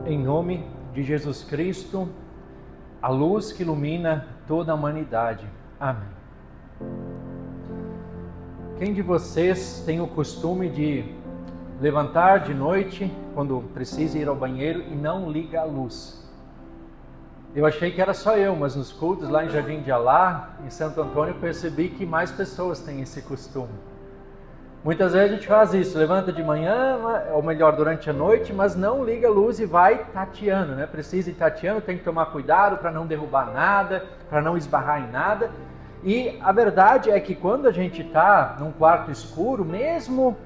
Em nome de Jesus Cristo, a luz que ilumina toda a humanidade. Amém. Quem de vocês tem o costume de levantar de noite, quando precisa ir ao banheiro, e não liga a luz? Eu achei que era só eu, mas nos cultos lá em Jardim de Alá, em Santo Antônio, percebi que mais pessoas têm esse costume. Muitas vezes a gente faz isso, levanta de manhã, ou melhor, durante a noite, mas não liga a luz e vai tateando, né? Precisa ir tateando, tem que tomar cuidado para não derrubar nada, para não esbarrar em nada. E a verdade é que quando a gente está num quarto escuro, mesmo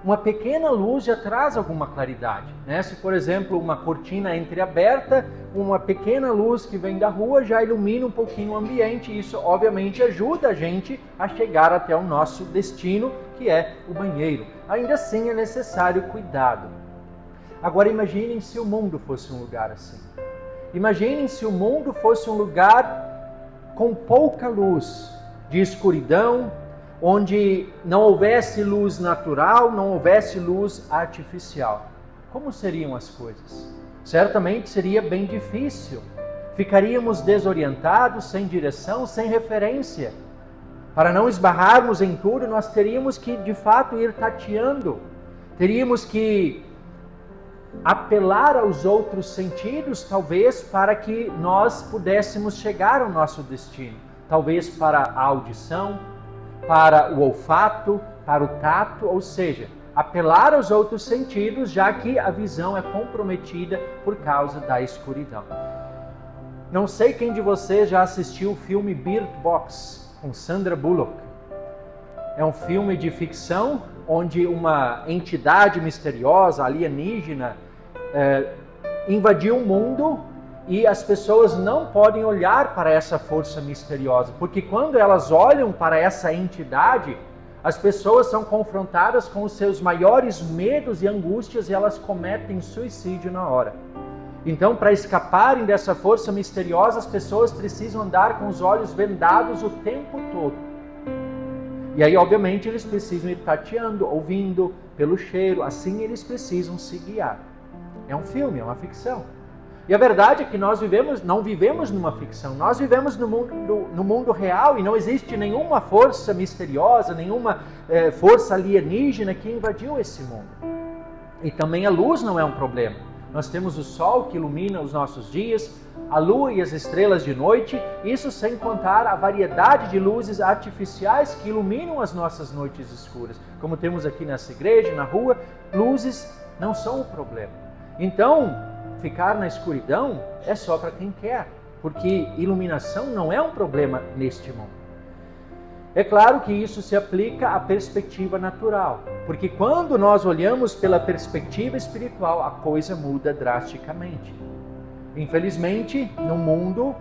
uma pequena luz já traz alguma claridade, né? Se, por exemplo, uma cortina é entreaberta, uma pequena luz que vem da rua já ilumina um pouquinho o ambiente. Isso, obviamente, ajuda a gente a chegar até o nosso destino, que é o banheiro. Ainda assim, é necessário cuidado. Agora, imaginem se o mundo fosse um lugar assim. Imaginem se o mundo fosse um lugar com pouca luz, de escuridão, onde não houvesse luz natural, não houvesse luz artificial. Como seriam as coisas? Certamente seria bem difícil. Ficaríamos desorientados, sem direção, sem referência. Para não esbarrarmos em tudo, nós teríamos que, de fato, ir tateando. Teríamos que apelar aos outros sentidos, talvez, para que nós pudéssemos chegar ao nosso destino. Talvez para a audição, para o olfato, para o tato, ou seja, apelar aos outros sentidos, já que a visão é comprometida por causa da escuridão. Não sei quem de vocês já assistiu o filme Bird Box, com Sandra Bullock. É um filme de ficção, onde uma entidade misteriosa, alienígena, invadiu o mundo. E as pessoas não podem olhar para essa força misteriosa, porque quando elas olham para essa entidade, as pessoas são confrontadas com os seus maiores medos e angústias e elas cometem suicídio na hora. Então, para escaparem dessa força misteriosa, as pessoas precisam andar com os olhos vendados o tempo todo. E aí, obviamente, eles precisam ir tateando, ouvindo, pelo cheiro, assim eles precisam se guiar. É um filme, é uma ficção. E a verdade é que nós não vivemos numa ficção, nós vivemos no mundo real e não existe nenhuma força misteriosa, nenhuma força alienígena que invadiu esse mundo. E também a luz não é um problema. Nós temos o sol que ilumina os nossos dias, a lua e as estrelas de noite, isso sem contar a variedade de luzes artificiais que iluminam as nossas noites escuras. Como temos aqui nessa igreja, na rua, luzes não são o problema. Então, ficar na escuridão é só para quem quer, porque iluminação não é um problema neste mundo. É claro que isso se aplica à perspectiva natural, porque quando nós olhamos pela perspectiva espiritual, a coisa muda drasticamente. Infelizmente, no mundo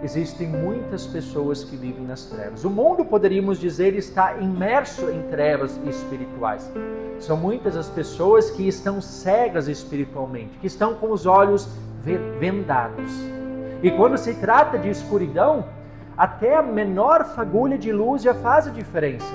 existem muitas pessoas que vivem nas trevas. O mundo, poderíamos dizer, está imerso em trevas espirituais. São muitas as pessoas que estão cegas espiritualmente, que estão com os olhos vendados. E quando se trata de escuridão, até a menor fagulha de luz já faz a diferença.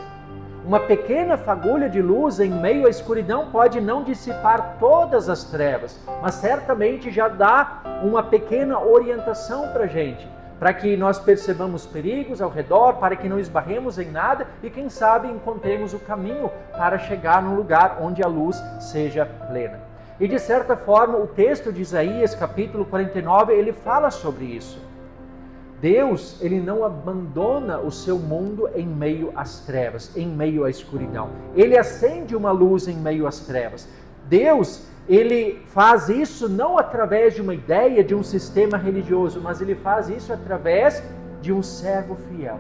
Uma pequena fagulha de luz em meio à escuridão pode não dissipar todas as trevas, mas certamente já dá uma pequena orientação para a gente, para que nós percebamos perigos ao redor, para que não esbarremos em nada e, quem sabe, encontremos o caminho para chegar num lugar onde a luz seja plena. E, de certa forma, o texto de Isaías, capítulo 49, ele fala sobre isso. Deus, ele não abandona o seu mundo em meio às trevas, em meio à escuridão. Ele acende uma luz em meio às trevas. Deus, ele faz isso não através de uma ideia, de um sistema religioso, mas ele faz isso através de um servo fiel.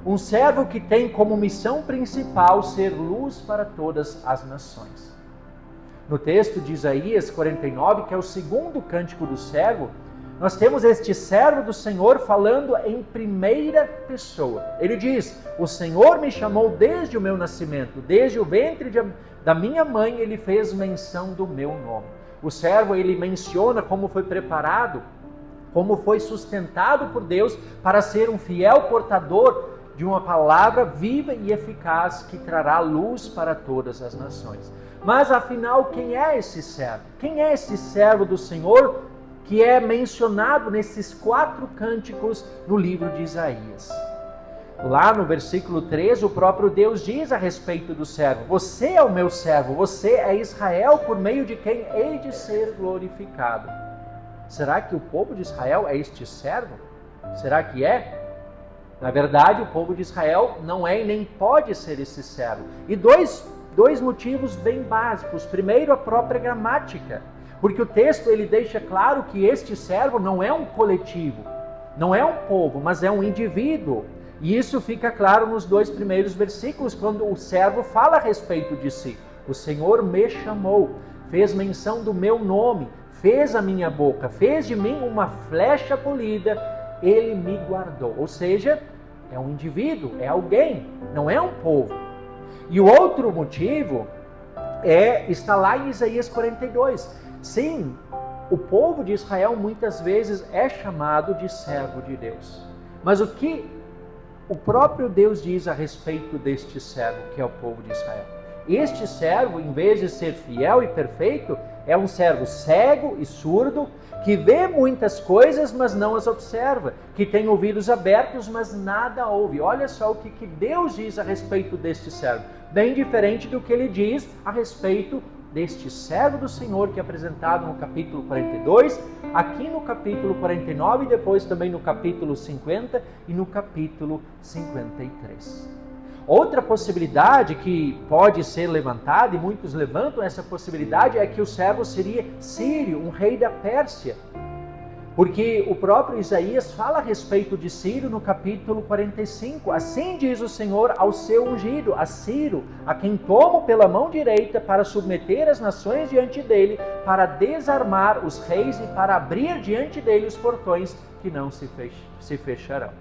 Um servo que tem como missão principal ser luz para todas as nações. No texto de Isaías 49, que é o segundo cântico do servo, nós temos este servo do Senhor falando em primeira pessoa. Ele diz: o Senhor me chamou desde o meu nascimento, desde o ventre da minha mãe, ele fez menção do meu nome. O servo, ele menciona como foi preparado, como foi sustentado por Deus para ser um fiel portador de uma palavra viva e eficaz que trará luz para todas as nações. Mas afinal, quem é esse servo? Quem é esse servo do Senhor que é mencionado nesses 4 cânticos no livro de Isaías. Lá no versículo 3, o próprio Deus diz a respeito do servo: você é o meu servo, você é Israel, por meio de quem hei de ser glorificado. Será que o povo de Israel é este servo? Será que é? Na verdade, o povo de Israel não é e nem pode ser esse servo. E dois motivos bem básicos. Primeiro, a própria gramática. Porque o texto ele deixa claro que este servo não é um coletivo, não é um povo, mas é um indivíduo. E isso fica claro nos 2 primeiros versículos, quando o servo fala a respeito de si. O Senhor me chamou, fez menção do meu nome, fez a minha boca, fez de mim uma flecha polida, ele me guardou. Ou seja, é um indivíduo, é alguém, não é um povo. E o outro motivo está lá em Isaías 42. Sim, o povo de Israel muitas vezes é chamado de servo de Deus. Mas o que o próprio Deus diz a respeito deste servo, que é o povo de Israel? Este servo, em vez de ser fiel e perfeito, é um servo cego e surdo, que vê muitas coisas, mas não as observa, que tem ouvidos abertos, mas nada ouve. Olha só o que Deus diz a respeito deste servo, bem diferente do que ele diz a respeito deste servo do Senhor, que é apresentado no capítulo 42, aqui no capítulo 49 e depois também no capítulo 50 e no capítulo 53. Outra possibilidade que pode ser levantada, e muitos levantam essa possibilidade, é que o servo seria Ciro, um rei da Pérsia. Porque o próprio Isaías fala a respeito de Ciro no capítulo 45. Assim diz o Senhor ao seu ungido, a Ciro, a quem tomo pela mão direita para submeter as nações diante dele, para desarmar os reis e para abrir diante dele os portões que não se fecharão.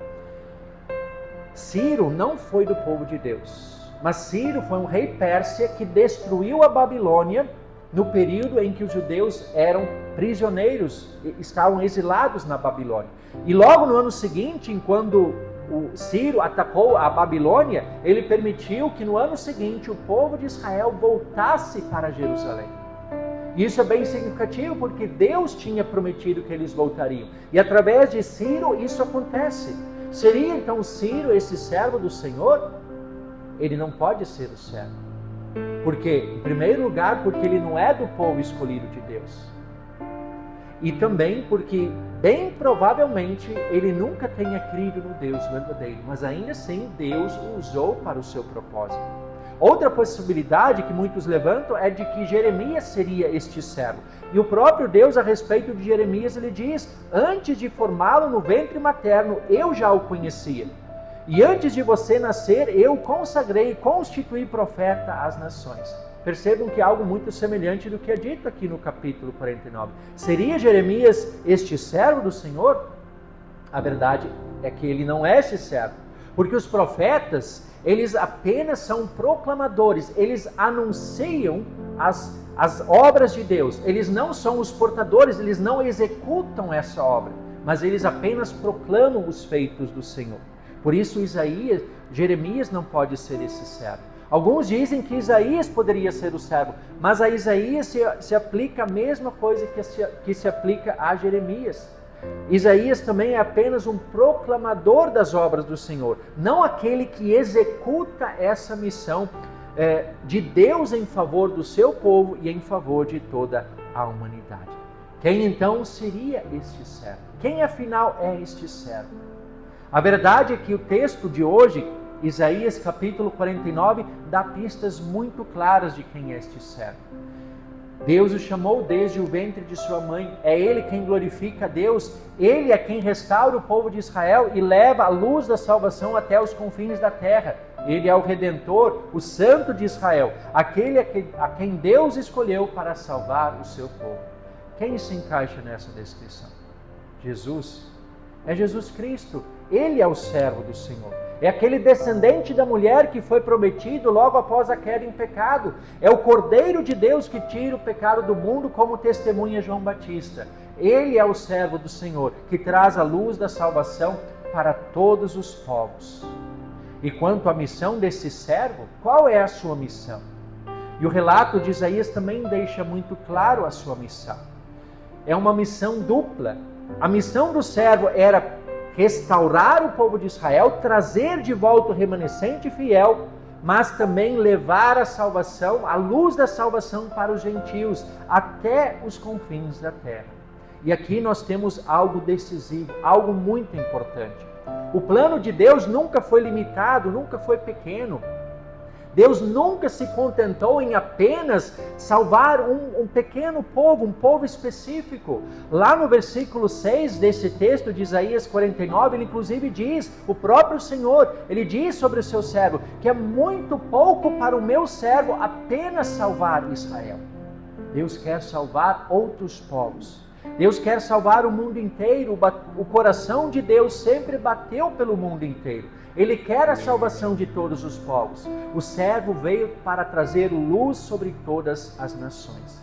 Ciro não foi do povo de Deus, mas Ciro foi um rei pérsia que destruiu a Babilônia no período em que os judeus eram prisioneiros, estavam exilados na Babilônia. E logo no ano seguinte, quando o Ciro atacou a Babilônia, ele permitiu que no ano seguinte o povo de Israel voltasse para Jerusalém. Isso é bem significativo porque Deus tinha prometido que eles voltariam. E através de Ciro isso acontece. Seria então Ciro esse servo do Senhor? Ele não pode ser o servo. Por quê? Em primeiro lugar, porque ele não é do povo escolhido de Deus. E também porque, bem provavelmente, ele nunca tenha crido no Deus verdadeiro. Mas ainda assim, Deus o usou para o seu propósito. Outra possibilidade que muitos levantam é de que Jeremias seria este servo. E o próprio Deus, a respeito de Jeremias, ele diz: antes de formá-lo no ventre materno, eu já o conhecia. E antes de você nascer, eu o consagrei e constituí profeta às nações. Percebam que é algo muito semelhante do que é dito aqui no capítulo 49. Seria Jeremias este servo do Senhor? A verdade é que ele não é esse servo. Porque os profetas, eles apenas são proclamadores, eles anunciam as obras de Deus. Eles não são os portadores, eles não executam essa obra, mas eles apenas proclamam os feitos do Senhor. Por isso Jeremias não pode ser esse servo. Alguns dizem que Isaías poderia ser o servo, mas a Isaías se aplica a mesma coisa que se aplica a Jeremias. Isaías também é apenas um proclamador das obras do Senhor, não aquele que executa essa missão de Deus em favor do seu povo e em favor de toda a humanidade. Quem então seria este servo? Quem afinal é este servo? A verdade é que o texto de hoje, Isaías capítulo 49, dá pistas muito claras de quem é este servo. Deus o chamou desde o ventre de sua mãe. É Ele quem glorifica a Deus. Ele é quem restaura o povo de Israel e leva a luz da salvação até os confins da terra. Ele é o Redentor, o Santo de Israel, aquele a quem Deus escolheu para salvar o seu povo. Quem se encaixa nessa descrição? Jesus. É Jesus Cristo. Ele é o servo do Senhor. É aquele descendente da mulher que foi prometido logo após a queda em pecado. É o Cordeiro de Deus que tira o pecado do mundo, como testemunha João Batista. Ele é o servo do Senhor, que traz a luz da salvação para todos os povos. E quanto à missão desse servo, qual é a sua missão? E o relato de Isaías também deixa muito claro a sua missão. é uma missão dupla. A missão do servo era restaurar o povo de Israel, trazer de volta o remanescente fiel, mas também levar a salvação, a luz da salvação para os gentios, até os confins da terra. E aqui nós temos algo decisivo, algo muito importante. O plano de Deus nunca foi limitado, nunca foi pequeno. Deus nunca se contentou em apenas salvar um pequeno povo, um povo específico. Lá no versículo 6 desse texto de Isaías 49, ele inclusive diz, o próprio Senhor, ele diz sobre o seu servo, que é muito pouco para o meu servo apenas salvar Israel. Deus quer salvar outros povos. Deus quer salvar o mundo inteiro. O coração de Deus sempre bateu pelo mundo inteiro. Ele quer a salvação de todos os povos. O servo veio para trazer luz sobre todas as nações.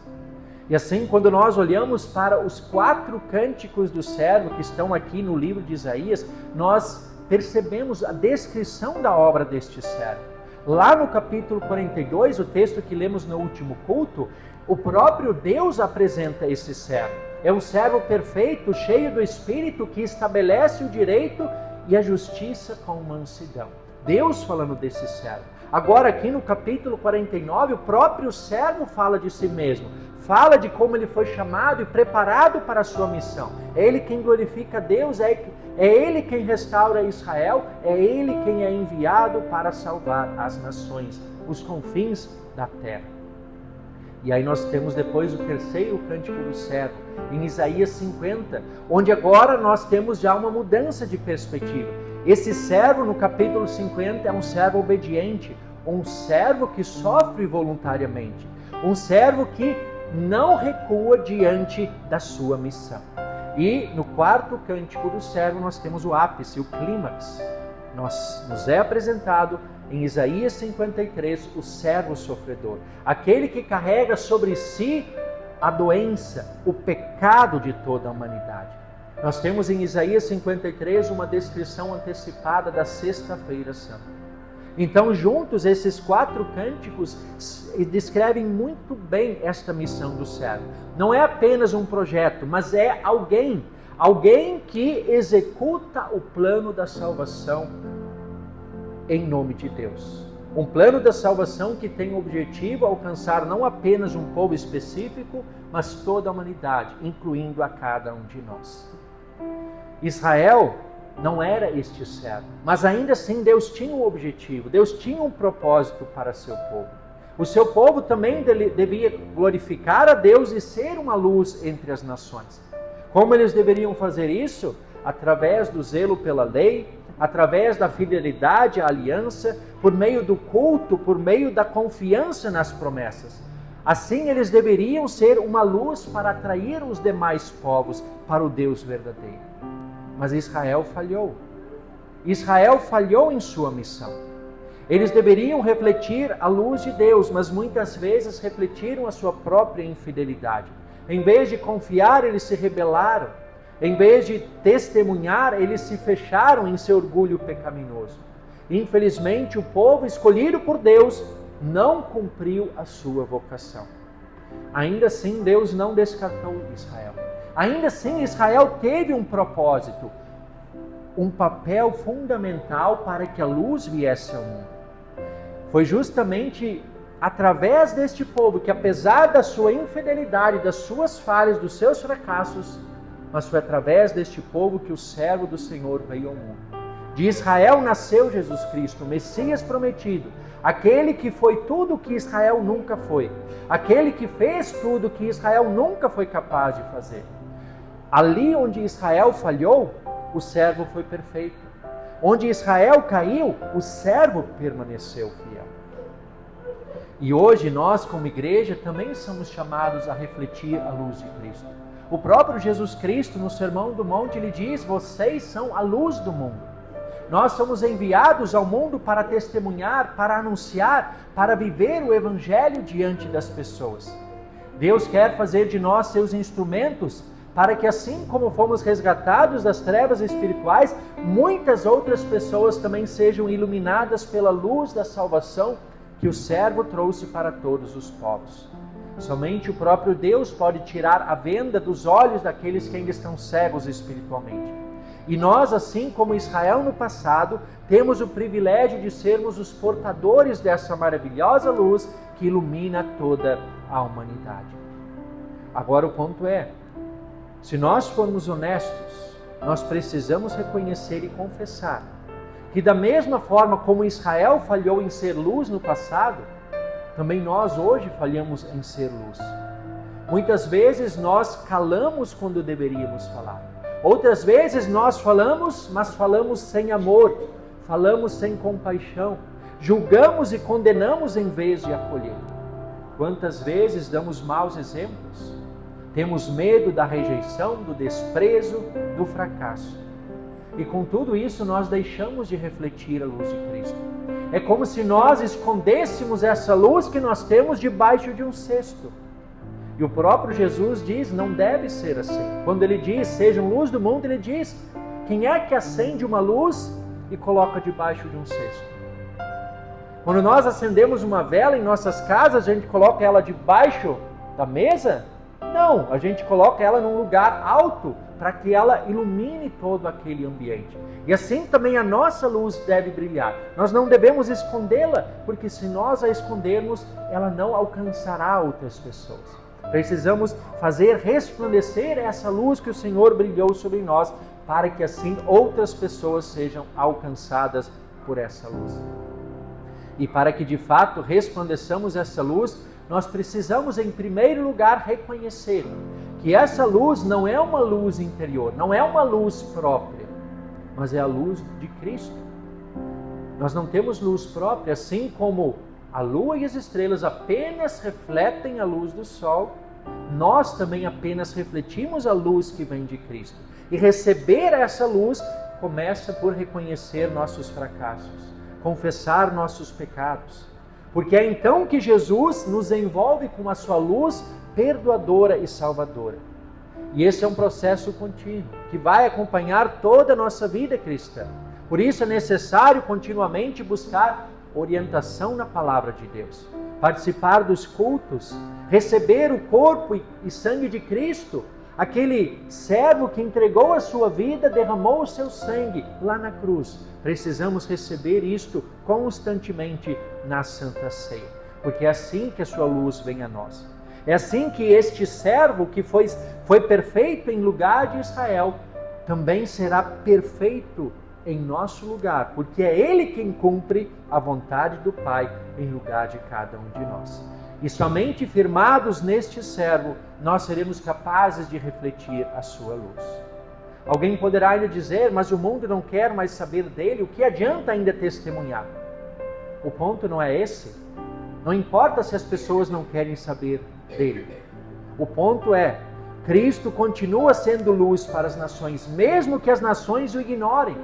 E assim, quando nós olhamos para os 4 cânticos do servo que estão aqui no livro de Isaías, nós percebemos a descrição da obra deste servo. Lá no capítulo 42, o texto que lemos no último culto, o próprio Deus apresenta esse servo. É um servo perfeito, cheio do Espírito, que estabelece o direito e a justiça com mansidão. Deus falando desse servo. Agora aqui no capítulo 49, o próprio servo fala de si mesmo. Fala de como ele foi chamado e preparado para a sua missão. É ele quem glorifica a Deus, é ele quem restaura Israel, é ele quem é enviado para salvar as nações, os confins da terra. E aí nós temos depois o terceiro cântico do servo, em Isaías 50, onde agora nós temos já uma mudança de perspectiva. Esse servo no capítulo 50 é um servo obediente, um servo que sofre voluntariamente, um servo que não recua diante da sua missão. E no quarto cântico do servo nós temos o ápice, o clímax. Nos é apresentado em Isaías 53 o servo sofredor, aquele que carrega sobre si a doença, o pecado de toda a humanidade. Nós temos em Isaías 53 uma descrição antecipada da Sexta-feira Santa. Então, juntos, esses 4 cânticos descrevem muito bem esta missão do servo. Não é apenas um projeto, mas é alguém que executa o plano da salvação em nome de Deus. Um plano da salvação que tem o objetivo de alcançar não apenas um povo específico, mas toda a humanidade, incluindo a cada um de nós. Israel não era este servo, mas ainda assim Deus tinha um objetivo, Deus tinha um propósito para seu povo. O seu povo também devia glorificar a Deus e ser uma luz entre as nações. Como eles deveriam fazer isso? Através do zelo pela lei, através da fidelidade à aliança, por meio do culto, por meio da confiança nas promessas. Assim eles deveriam ser uma luz para atrair os demais povos para o Deus verdadeiro. Mas Israel falhou. Israel falhou em sua missão. Eles deveriam refletir a luz de Deus, mas muitas vezes refletiram a sua própria infidelidade. Em vez de confiar, eles se rebelaram. Em vez de testemunhar, eles se fecharam em seu orgulho pecaminoso. Infelizmente, o povo escolhido por Deus não cumpriu a sua vocação. Ainda assim, Deus não descartou Israel. Ainda assim, Israel teve um propósito, um papel fundamental para que a luz viesse ao mundo. Foi justamente através deste povo que, apesar da sua infidelidade, das suas falhas, dos seus fracassos, mas foi através deste povo que o servo do Senhor veio ao mundo. De Israel nasceu Jesus Cristo, o Messias prometido, aquele que foi tudo o que Israel nunca foi, aquele que fez tudo o que Israel nunca foi capaz de fazer. Ali onde Israel falhou, o servo foi perfeito. Onde Israel caiu, o servo permaneceu fiel. E hoje nós, como igreja, também somos chamados a refletir a luz de Cristo. O próprio Jesus Cristo, no Sermão do Monte, ele diz: vocês são a luz do mundo. Nós somos enviados ao mundo para testemunhar, para anunciar, para viver o Evangelho diante das pessoas. Deus quer fazer de nós seus instrumentos para que, assim como fomos resgatados das trevas espirituais, muitas outras pessoas também sejam iluminadas pela luz da salvação que o servo trouxe para todos os povos. Somente o próprio Deus pode tirar a venda dos olhos daqueles que ainda estão cegos espiritualmente. E nós, assim como Israel no passado, temos o privilégio de sermos os portadores dessa maravilhosa luz que ilumina toda a humanidade. Agora o ponto é, se nós formos honestos, nós precisamos reconhecer e confessar que da mesma forma como Israel falhou em ser luz no passado, também nós hoje falhamos em ser luz. Muitas vezes nós calamos quando deveríamos falar. Outras vezes nós falamos, mas falamos sem amor, falamos sem compaixão, julgamos e condenamos em vez de acolher. Quantas vezes damos maus exemplos? Temos medo da rejeição, do desprezo, do fracasso. E com tudo isso nós deixamos de refletir a luz de Cristo. É como se nós escondêssemos essa luz que nós temos debaixo de um cesto. E o próprio Jesus diz, não deve ser assim. Quando ele diz, sejam luz do mundo, ele diz, quem é que acende uma luz e coloca debaixo de um cesto? Quando nós acendemos uma vela em nossas casas, a gente coloca ela debaixo da mesa? Não, a gente coloca ela num lugar alto para que ela ilumine todo aquele ambiente. E assim também a nossa luz deve brilhar. Nós não devemos escondê-la, porque se nós a escondermos, ela não alcançará outras pessoas. Precisamos fazer resplandecer essa luz que o Senhor brilhou sobre nós, para que assim outras pessoas sejam alcançadas por essa luz. E para que de fato resplandeçamos essa luz, nós precisamos em primeiro lugar reconhecer que essa luz não é uma luz interior, não é uma luz própria, mas é a luz de Cristo. Nós não temos luz própria, assim como a lua e as estrelas apenas refletem a luz do sol, nós também apenas refletimos a luz que vem de Cristo. E receber essa luz começa por reconhecer nossos fracassos, confessar nossos pecados. Porque é então que Jesus nos envolve com a sua luz perdoadora e salvadora. E esse é um processo contínuo, que vai acompanhar toda a nossa vida cristã. Por isso é necessário continuamente buscar orientação na palavra de Deus, participar dos cultos, receber o corpo e sangue de Cristo, aquele servo que entregou a sua vida, derramou o seu sangue lá na cruz. Precisamos receber isto constantemente na Santa Ceia, porque é assim que a sua luz vem a nós. É assim que este servo que foi perfeito em lugar de Israel, também será perfeito em nosso lugar, porque é Ele quem cumpre a vontade do Pai em lugar de cada um de nós. E somente firmados neste servo, nós seremos capazes de refletir a sua luz. Alguém poderá ainda dizer, mas o mundo não quer mais saber dele, o que adianta ainda testemunhar? O ponto não é esse. Não importa se as pessoas não querem saber dele. O ponto é, Cristo continua sendo luz para as nações, mesmo que as nações o ignorem.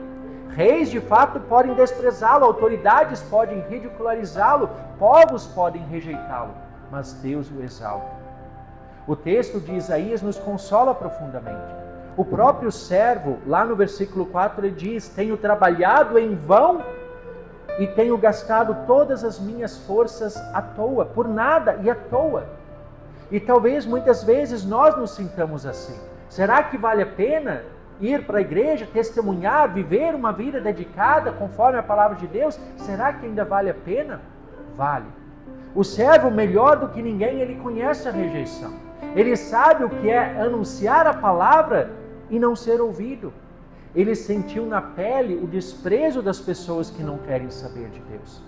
Reis de fato podem desprezá-lo, autoridades podem ridicularizá-lo, povos podem rejeitá-lo, mas Deus o exalta. O texto de Isaías nos consola profundamente. O próprio servo, lá no versículo 4, ele diz, tenho trabalhado em vão e tenho gastado todas as minhas forças à toa, por nada e à toa. E talvez muitas vezes nós nos sintamos assim. Será que vale a pena ir para a igreja, testemunhar, viver uma vida dedicada conforme a palavra de Deus? Será que ainda vale a pena? Vale. O servo, melhor do que ninguém, ele conhece a rejeição. Ele sabe o que é anunciar a palavra e não ser ouvido. Ele sentiu na pele o desprezo das pessoas que não querem saber de Deus.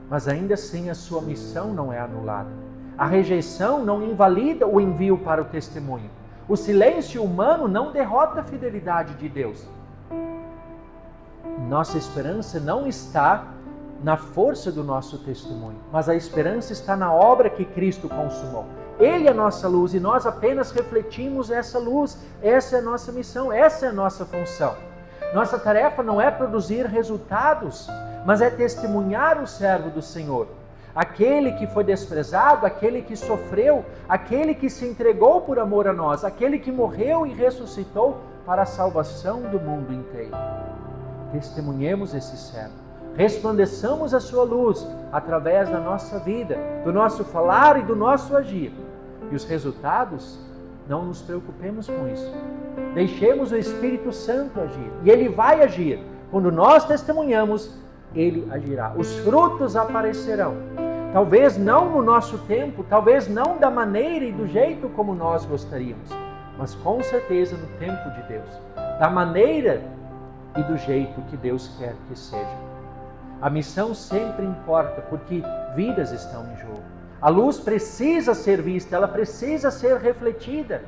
Mas ainda assim a sua missão não é anulada. A rejeição não invalida o envio para o testemunho. O silêncio humano não derrota a fidelidade de Deus. Nossa esperança não está na força do nosso testemunho, mas a esperança está na obra que Cristo consumou. Ele é a nossa luz e nós apenas refletimos essa luz. Essa é a nossa missão, essa é a nossa função. Nossa tarefa não é produzir resultados, mas é testemunhar o servo do Senhor. Aquele que foi desprezado, aquele que sofreu, aquele que se entregou por amor a nós, aquele que morreu e ressuscitou para a salvação do mundo inteiro. Testemunhemos esse servo. resplandeçamos a sua luz através da nossa vida, do nosso falar e do nosso agir. E os resultados, não nos preocupemos com isso. Deixemos o Espírito Santo agir. E Ele vai agir. Quando nós testemunhamos, Ele agirá. Os frutos aparecerão. Talvez não no nosso tempo, talvez não da maneira e do jeito como nós gostaríamos, mas com certeza no tempo de Deus, da maneira e do jeito que Deus quer que seja. A missão sempre importa, porque vidas estão em jogo. A luz precisa ser vista, ela precisa ser refletida.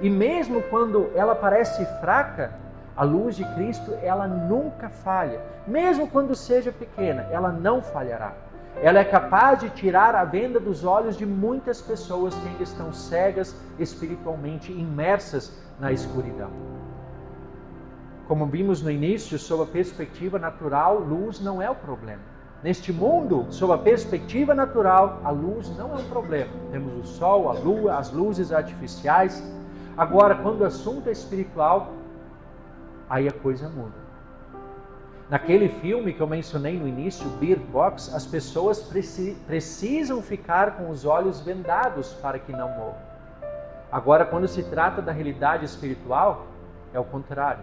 E mesmo quando ela parece fraca, a luz de Cristo, ela nunca falha. Mesmo quando seja pequena, ela não falhará. Ela é capaz de tirar a venda dos olhos de muitas pessoas que ainda estão cegas espiritualmente, imersas na escuridão. Como vimos no início, sob a perspectiva natural, luz não é o problema. Neste mundo, sob a perspectiva natural, a luz não é um problema. Temos o sol, a lua, as luzes artificiais. Agora, quando o assunto é espiritual, aí a coisa muda. Naquele filme que eu mencionei no início, Bird Box, as pessoas precisam ficar com os olhos vendados para que não morram. Agora, quando se trata da realidade espiritual, é o contrário.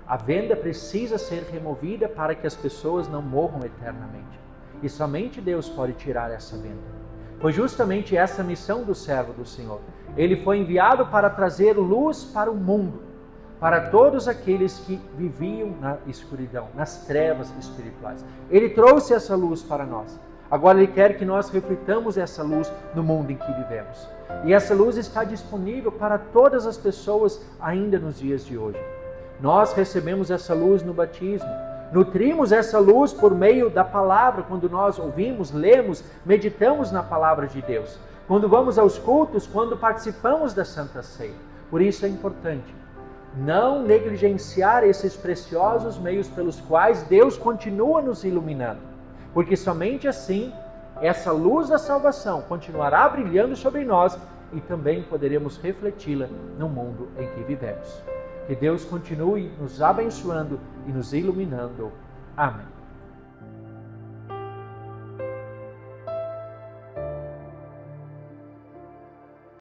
A venda precisa ser removida para que as pessoas não morram eternamente. E somente Deus pode tirar essa venda. Foi justamente essa a missão do servo do Senhor. Ele foi enviado para trazer luz para o mundo, para todos aqueles que viviam na escuridão, nas trevas espirituais. Ele trouxe essa luz para nós. Agora Ele quer que nós reflitamos essa luz no mundo em que vivemos. E essa luz está disponível para todas as pessoas ainda nos dias de hoje. Nós recebemos essa luz no batismo. Nutrimos essa luz por meio da palavra, quando nós ouvimos, lemos, meditamos na palavra de Deus. Quando vamos aos cultos, quando participamos da Santa Ceia. Por isso é importante não negligenciar esses preciosos meios pelos quais Deus continua nos iluminando. Porque somente assim, essa luz da salvação continuará brilhando sobre nós e também poderemos refleti-la no mundo em que vivemos. Que Deus continue nos abençoando e nos iluminando. Amém.